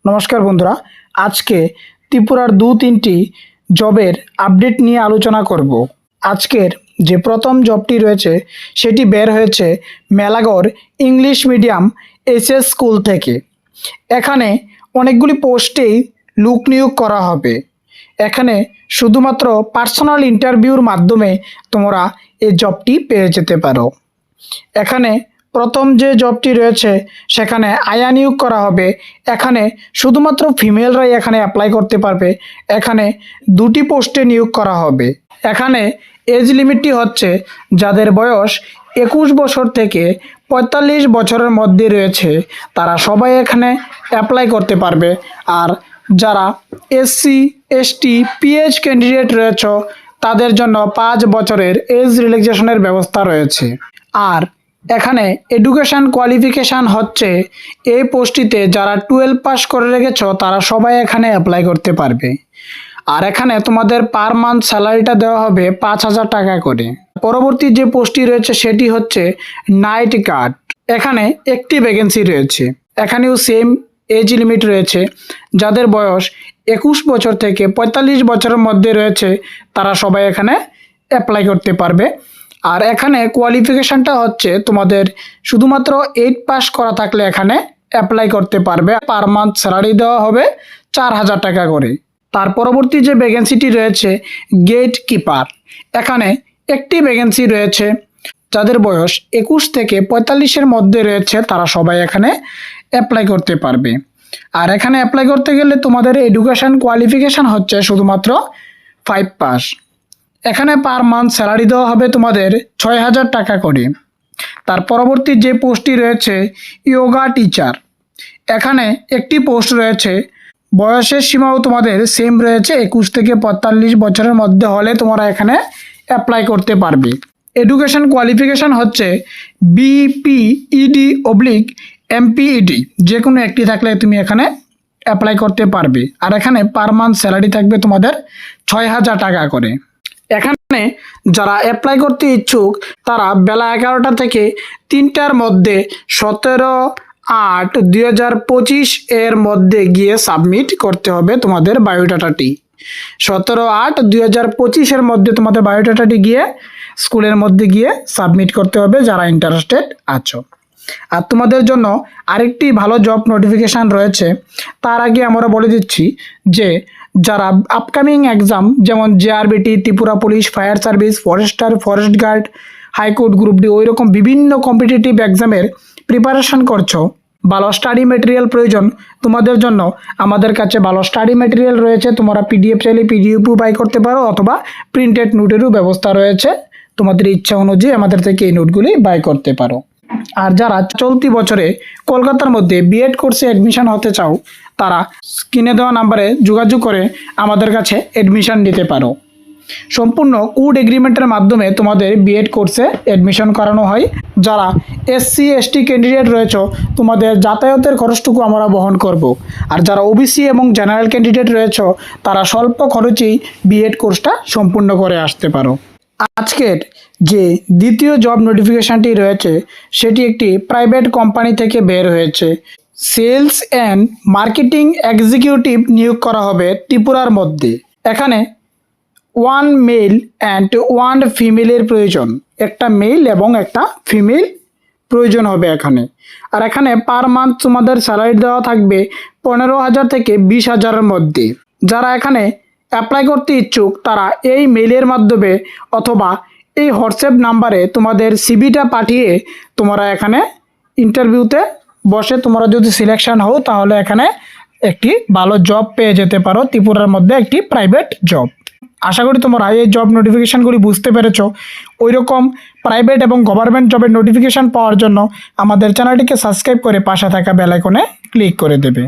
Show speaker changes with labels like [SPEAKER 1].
[SPEAKER 1] নমস্কার বন্ধুরা, আজকে ত্রিপুরার তিনটি জবের আপডেট নিয়ে আলোচনা করব। আজকের যে প্রথম জবটি রয়েছে সেটি বের হয়েছে Melaghar English medium SS school থেকে। এখানে অনেকগুলি পোস্টেই লোক নিয়োগ করা হবে। এখানে শুধুমাত্র পার্সোনাল ইন্টারভিউর মাধ্যমে তোমরা এই জবটি পেয়ে যেতে পারো। এখানে প্রথম যে জবটি রয়েছে সেখানে আয়া নিয়োগ করা হবে। এখানে শুধুমাত্র ফিমেলরাই এখানে অ্যাপ্লাই করতে পারবে। এখানে দুটি পোস্টে নিয়োগ করা হবে। এখানে এজ লিমিটটি হচ্ছে যাদের বয়স 21 বছর থেকে 45 বছরের মধ্যে রয়েছে তারা সবাই এখানে অ্যাপ্লাই করতে পারবে। আর যারা এসসি এসটি পিএইচ ক্যান্ডিডেট রয়েছে তাদের জন্য 5 বছরের এজ রিল্যাক্সেশনের ব্যবস্থা রয়েছে। আর এখানে এডুকেশন কোয়ালিফিকেশান হচ্ছে এই পোস্টটিতে যারা 12 পাস করে রেখেছ তারা সবাই এখানে অ্যাপ্লাই করতে পারবে। আর এখানে তোমাদের পার মান্থ স্যালারিটা দেওয়া হবে 5,000 টাকা করে। পরবর্তী যে পোস্টটি রয়েছে সেটি হচ্ছে নাইট গার্ড। এখানে একটি ভ্যাকেন্সি রয়েছে। এখানেও সেম এজ লিমিট রয়েছে। যাদের বয়স 21 বছর থেকে 45 বছরের মধ্যে রয়েছে তারা সবাই এখানে অ্যাপ্লাই করতে পারবে। আর এখানে কোয়ালিফিকেশানটা হচ্ছে তোমাদের শুধুমাত্র 8 পাস করা থাকলে এখানে অ্যাপ্লাই করতে পারবে। পার মান্থ স্যালারি দেওয়া হবে 4,000 টাকা করে। তার পরবর্তী যে ভ্যাকেন্সিটি রয়েছে গেট কিপার। এখানে একটি ভ্যাকেন্সি রয়েছে। যাদের বয়স 21 থেকে 45-এর মধ্যে রয়েছে তারা সবাই এখানে অ্যাপ্লাই করতে পারবে। আর এখানে অ্যাপ্লাই করতে গেলে তোমাদের এডুকেশন কোয়ালিফিকেশান হচ্ছে শুধুমাত্র 5 পাস। এখানে পার মান্থ স্যালারি দেওয়া হবে তোমাদের 6,000 টাকা করে। তার পরবর্তী যে পোস্টটি রয়েছে ইয়োগা টিচার। এখানে একটি পোস্ট রয়েছে। বয়সের সীমাও তোমাদের সেম রয়েছে, 21 থেকে 45 বছরের মধ্যে হলে তোমরা এখানে অ্যাপ্লাই করতে পারবে। এডুকেশন কোয়ালিফিকেশান হচ্ছে BPED/MPED, যে কোনো একটি থাকলে তুমি এখানে অ্যাপ্লাই করতে পারবে। আর এখানে পার মান্থ স্যালারি থাকবে তোমাদের 6,000 টাকা করে। এখানে যারা অ্যাপ্লাই করতে ইচ্ছুক তারা বেলা 11টা থেকে 3টার মধ্যে 17/8/2025 এর মধ্যে গিয়ে সাবমিট করতে হবে তোমাদের বায়োডাটাটি। 17/8/2025 এর মধ্যে তোমাদের বায়োডাটাটি গিয়ে স্কুলের মধ্যে গিয়ে সাবমিট করতে হবে যারা ইন্টারেস্টেড আছো। আর তোমাদের জন্য আরেকটি ভালো জব নোটিফিকেশান রয়েছে। তার আগে আমরা বলে দিচ্ছি যে যারা আপকামিং এক্সাম যেমন JRBT, Tripura police, fire service, forester, forest guard, high court group D ওইরকম বিভিন্ন কম্পিটিটিভ এক্সামের প্রিপারেশান করছো, ভালো স্টাডি মেটেরিয়াল প্রয়োজন তোমাদের জন্য আমাদের কাছে ভালো স্টাডি মেটেরিয়াল রয়েছে। তোমরা PDF চাইলে PDFও বাই করতে পারো অথবা প্রিন্টেড নোটেরও ব্যবস্থা রয়েছে। তোমাদের ইচ্ছা অনুযায়ী আমাদের থেকে এই নোটগুলি বাই করতে পারো। আর যারা চলতি বছরে কলকাতার মধ্যে বিএড কোর্সে অ্যাডমিশন হতে চাও তারা স্ক্রিনে দেওয়া নাম্বারে যোগাযোগ করে আমাদের কাছে অ্যাডমিশন নিতে পারো। সম্পূর্ণ কোড এগ্রিমেন্টের মাধ্যমে তোমাদের বিএড কোর্সে অ্যাডমিশন করানো হয়। যারা SC ST ক্যান্ডিডেট রয়েছে তোমাদের যাতায়াতের খরচটুকু আমরা বহন করব। আর যারা OBC এবং জেনারেল ক্যান্ডিডেট রয়েছে তারা স্বল্প খরচেই বিএড কোর্সটা সম্পূর্ণ করে আসতে পারো। আজকের যে দ্বিতীয় জব নোটিফিকেশানটি রয়েছে সেটি একটি প্রাইভেট কোম্পানি থেকে বের হয়েছে। সেলস অ্যান্ড মার্কেটিং এক্সিকিউটিভ নিয়োগ করা হবে ত্রিপুরার মধ্যে। এখানে 1 মেল অ্যান্ড 1 ফিমেলের প্রয়োজন। একটা মেল এবং একটা ফিমেল প্রয়োজন হবে এখানে। আর এখানে পার মান্থ তোমাদের স্যালারি দেওয়া থাকবে 15,000 থেকে 20,000-এর মধ্যে। যারা এখানে অ্যাপ্লাই করতে ইচ্ছুক তারা এই মেলের মাধ্যমে অথবা এই হোয়াটসঅ্যাপ নাম্বারে তোমাদের সিভিটা পাঠিয়ে তোমরা এখানে ইন্টারভিউতে বসে তোমরা যদি সিলেকশন হও তাহলে এখানে একটি ভালো জব পেয়ে যেতে পারো, ত্রিপুরার মধ্যে একটি প্রাইভেট জব। আশা করি তোমরা এই জব নোটিফিকেশানগুলি বুঝতে পেরেছো। ওই রকম প্রাইভেট এবং গভর্নমেন্ট জবের নোটিফিকেশান পাওয়ার জন্য আমাদের চ্যানেলটিকে সাবস্ক্রাইব করে পাশে থাকা বেল আইকনে ক্লিক করে দেবে।